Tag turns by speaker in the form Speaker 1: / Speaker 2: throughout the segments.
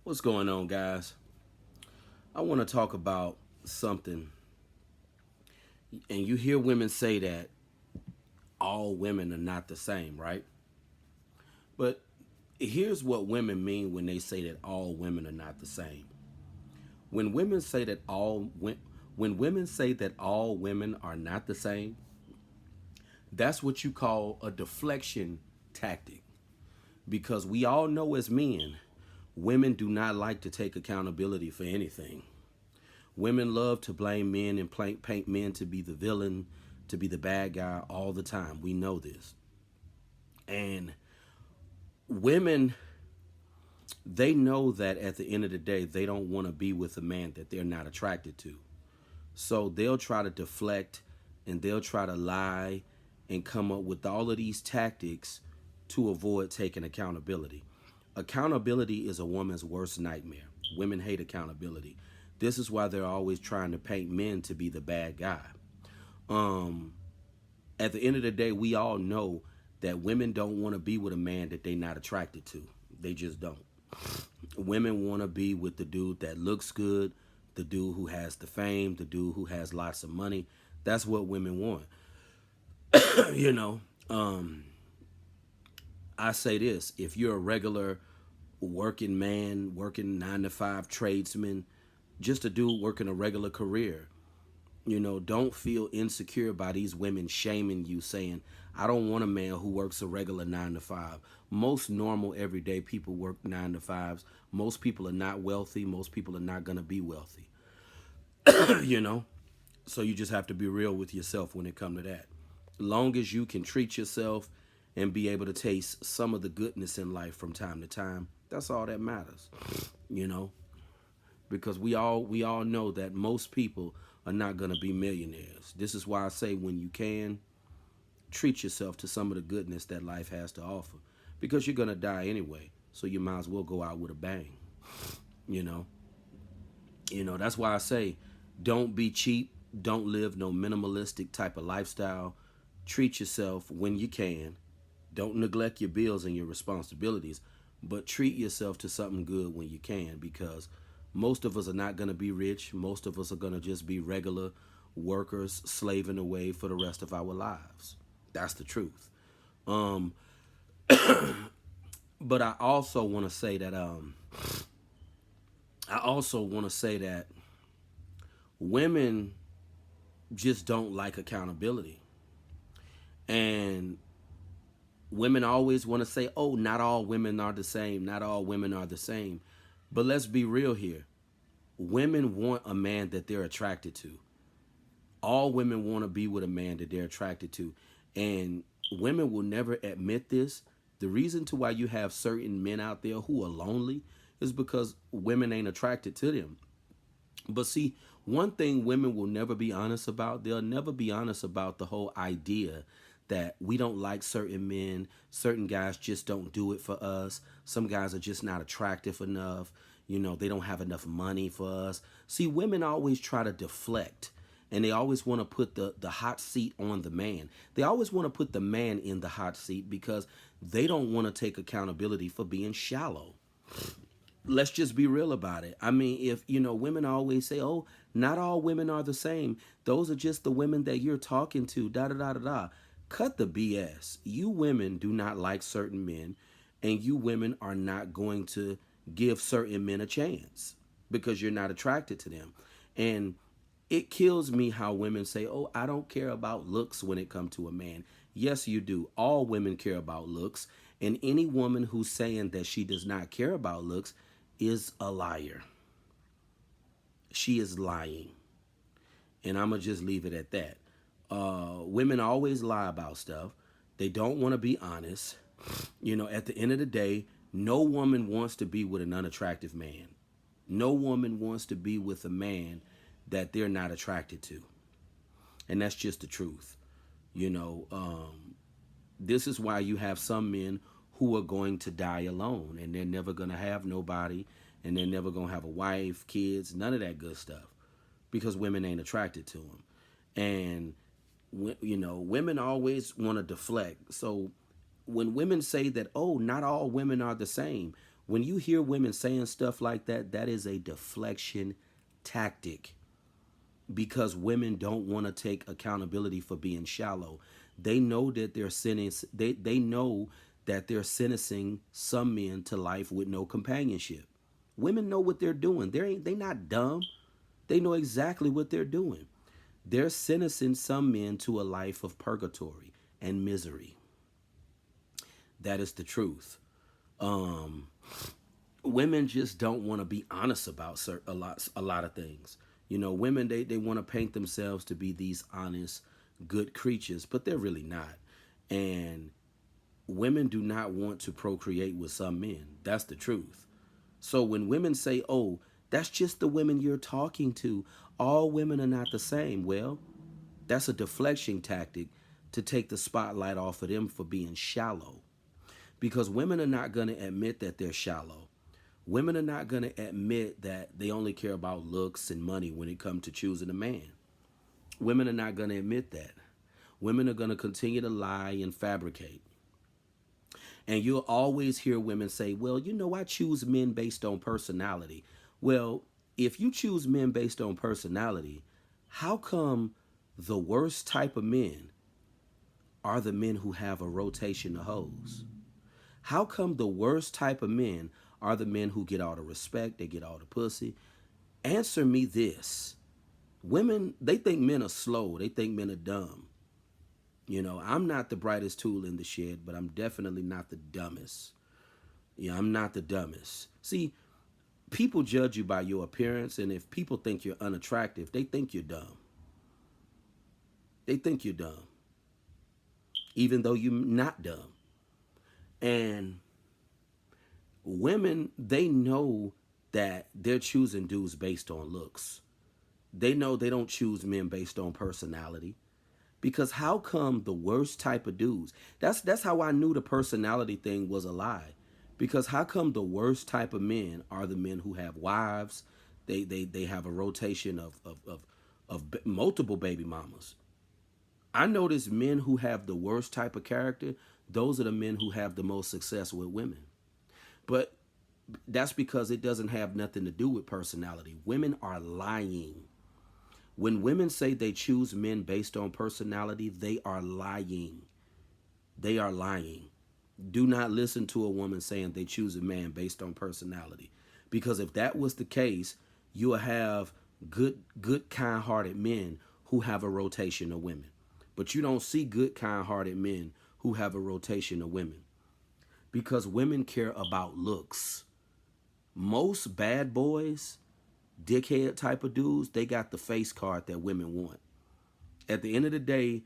Speaker 1: What's going on, guys? I want to talk about something, and you hear women say that all women are not the same, right? But here's what women mean when they say that all women are not the same. When women say that when women say that all women are not the same, that's what you call a deflection tactic. Because we all know as men, women do not like to take accountability for anything. Women love to blame men and paint men to be the villain, to be the bad guy all the time. We know this. And women, they know that at the end of the day, they don't want to be with a man that they're not attracted to. So they'll try to deflect and they'll try to lie and come up with all of these tactics to avoid taking accountability. Accountability is a woman's worst nightmare. Women hate accountability. This is why they're always trying to paint men to be the bad guy. Um, at the end of the day, we all know that women don't want to be with a man that they're not attracted to. They just don't. Women want to be with the dude that looks good, the dude who has the fame, the dude who has lots of money. That's what women want. you know, um, I say this: if you're a regular working man, working 9 to 5 tradesman, just a dude working a regular career, don't feel insecure by these women shaming you, saying, I don't want a man who works a regular 9 to 5. Most normal, everyday people work 9 to 5s. Most people are not wealthy. Most people are not going to be wealthy, you know? So you just have to be real with yourself when it comes to that. Long as you can treat yourself and be able to taste some of the goodness in life from time to time, that's all that matters, you know? Because we all know that most people are not going to be millionaires. This is why I say when you can, treat yourself to some of the goodness that life has to offer, because you're going to die anyway, so you might as well go out with a bang. you know that's why I say don't be cheap, don't live no minimalistic type of lifestyle. Treat yourself when you can. Don't neglect your bills and your responsibilities, but treat yourself to something good when you can, because most of us are not going to be rich. Most of us are going to just be regular workers slaving away for the rest of our lives. That's the truth. Um, but I also want to say that women just don't like accountability. And women always want to say, oh, not all women are the same. Not all women are the same. But let's be real here. Women want a man that they're attracted to. All women want to be with a man that they're attracted to. And women will never admit this. The reason to why you have certain men out there who are lonely is because women ain't attracted to them. But see, one thing women will never be honest about, they'll never be honest about the whole idea that we don't like certain men, certain guys just don't do it for us, some guys are just not attractive enough, they don't have enough money for us. See, women always try to deflect, and they always want to put the hot seat on the man. They always want to put the man in the hot seat because they don't want to take accountability for being shallow. Let's just be real about it. I mean, if women always say, "Oh, not all women are the same. Those are just the women that you're talking to." Da da da da da. Cut the BS. You women do not like certain men, and you women are not going to give certain men a chance because you're not attracted to them. And it kills me how women say, "Oh, I don't care about looks when it comes to a man." Yes, you do. All women care about looks, and any woman who's saying that she does not care about looks is a liar. She is lying. And I'm going to just leave it at that. Women always lie about stuff. They don't want to be honest. At the end of the day, no woman wants to be with an unattractive man. No woman wants to be with a man that they're not attracted to. And that's just the truth. You know, this is why you have some men who are going to die alone, and they're never going to have nobody, and they're never going to have a wife, kids, none of that good stuff, because women ain't attracted to them. And women always want to deflect. So when women say that, oh, not all women are the same, When you hear women saying stuff like that, that is a deflection tactic because women don't want to take accountability for being shallow. They know that they're they know that they're sentencing some men to life with no companionship. Women know what they're doing. They not dumb. They know exactly what they're doing. They're sentencing some men to a life of purgatory and misery. That is the truth. Um, Women just don't want to be honest about a lot of things. You know, women they want to paint themselves to be these honest, good creatures, but they're really not. And women do not want to procreate with some men. That's the truth. So when women say, "Oh, that's just the women you're talking to. All women are not the same." Well, that's a deflection tactic to take the spotlight off of them for being shallow. Because women are not going to admit that they're shallow. Women are not going to admit that they only care about looks and money when it comes to choosing a man. Women are not going to admit that. Women are going to continue to lie and fabricate. And you'll always hear women say, "Well, you know, I choose men based on personality." Well, if you choose men based on personality, how come the worst type of men are the men who have a rotation of hoes? How come the worst type of men are the men who get all the respect, they get all the pussy? Answer me this. Women, they think men are slow, they think men are dumb. You know, I'm not the brightest tool in the shed, but I'm definitely not the dumbest. Yeah, I'm not the dumbest. See, people judge you by your appearance, and if people think you're unattractive, they think you're dumb. They think you're dumb, even though you're not dumb. And women, they know that they're choosing dudes based on looks. They know they don't choose men based on personality. Because how come the worst type of dudes? That's how I knew the personality thing was a lie. Because how come the worst type of men are the men who have wives? They have a rotation of multiple baby mamas. I notice men who have the worst type of character, those are the men who have the most success with women. But that's because it doesn't have nothing to do with personality. Women are lying. When women say they choose men based on personality, they are lying. They are lying. Do not listen to a woman saying they choose a man based on personality. Because if that was the case, you'll have good kind-hearted men who have a rotation of women. But you don't see good kind-hearted men who have a rotation of women. Because women care about looks. Most bad boys, dickhead type of dudes, they got the face card that women want. At the end of the day,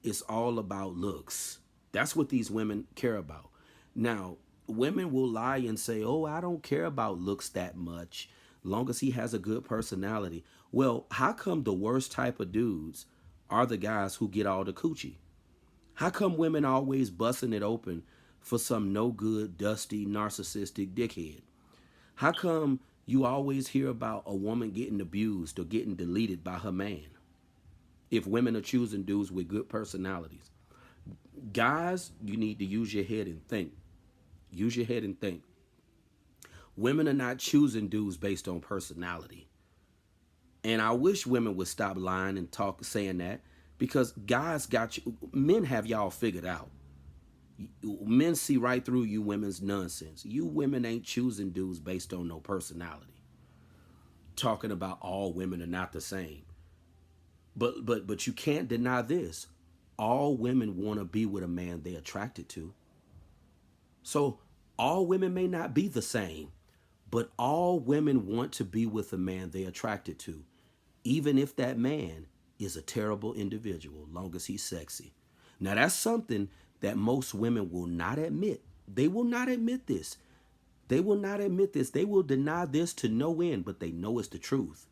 Speaker 1: it's all about looks. That's what these women care about. Now, women will lie and say, "Oh, I don't care about looks that much, long as he has a good personality." Well, how come the worst type of dudes are the guys who get all the coochie? How come women always busting it open for some no good, dusty, narcissistic dickhead? How come you always hear about a woman getting abused or getting deleted by her man if women are choosing dudes with good personalities? Guys, you need to use your head and think. Use your head and think. Women are not choosing dudes based on personality. And I wish women would stop lying and saying that, because guys got you, men have y'all figured out. Men see right through you women's nonsense. You women ain't choosing dudes based on no personality. Talking about all women are not the same. But you can't deny this. All women want to be with a man they're attracted to. So all women may not be the same, but all women want to be with a man they're attracted to, even if that man is a terrible individual, long as he's sexy. Now that's something that most women will not admit. They will not admit this. They will not admit this. They will deny this to no end, but they know it's the truth.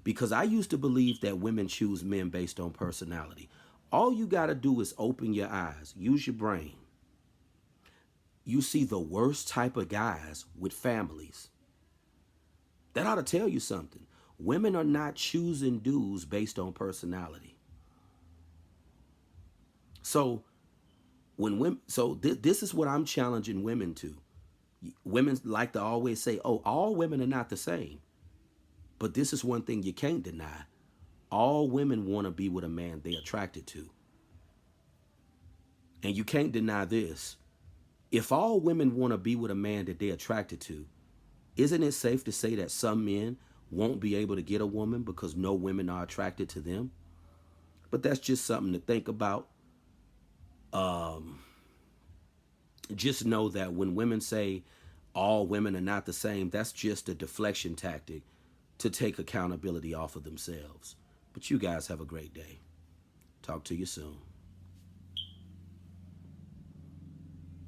Speaker 1: Because I used to believe that women choose men based on personality. All you got to do is open your eyes, use your brain. You see the worst type of guys with families. That ought to tell you something. Women are not choosing dudes based on personality. So this is what I'm challenging women to. Women like to always say, oh, all women are not the same. But this is one thing you can't deny. All women want to be with a man they're attracted to. And you can't deny this. If all women want to be with a man that they're attracted to, isn't it safe to say that some men won't be able to get a woman because no women are attracted to them? But that's just something to think about. Just know that when women say all women are not the same, that's just a deflection tactic to take accountability off of themselves. But you guys have a great day. Talk to you soon.